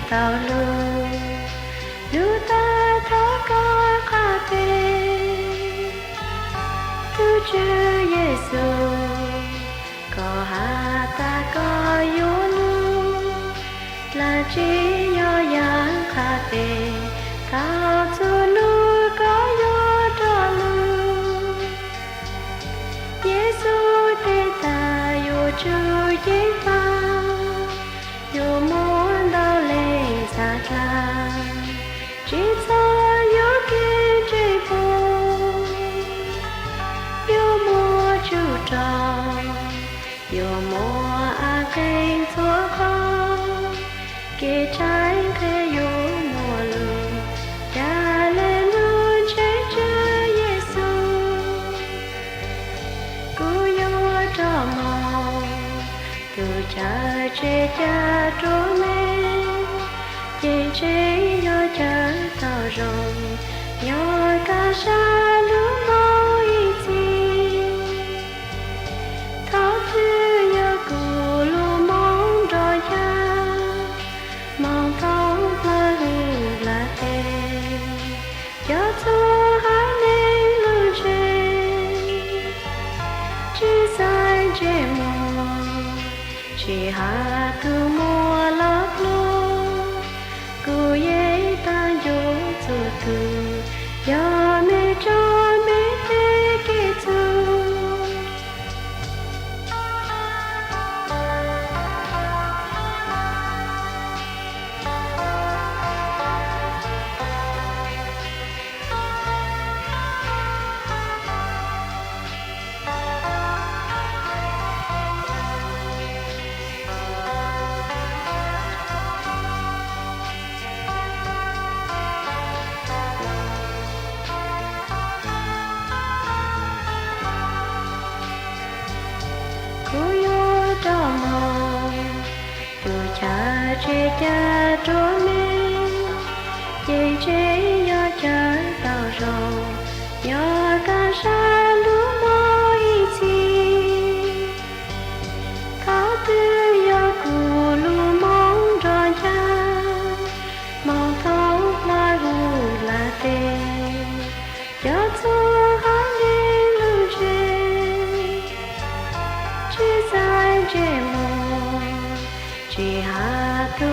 tao lu lu ta tho có khá tê tu chư Giêsu có ha ta có yo lu là chỉ yo yang khá tê tao tu lu có yo cho lu Giêsu tê ta yo chư Giê va yo muốn đau lên xa xa chỉ cho yo kia chế vô yo mua chú tròn yo mua a cây thua khó kê trái kê yo mua lu cha lên lu chế chư Giêsu cô yo cho mong từ cha chế cha trố mê chế chế yo cha tao rồng yo ca sa lu mong ý chi thao thư yo cụ lu mong rồi cha mong thong la hu la tê cho tu hai nên lu chế chỉ sai chế mong chỉ hạ tu mua lấp lô cô ye ta yo tu tu yo me cho me te ke tu cô yo cho mong từ cha chế cha trố mê chế chế yo cha tao rồng yo ca sa lu mô ý chi thao tư yo cụ lu mong rồi cha mong thong la hu la tê yo tu ha ni lu chế chỉ sai chế mong chỉ hạ tu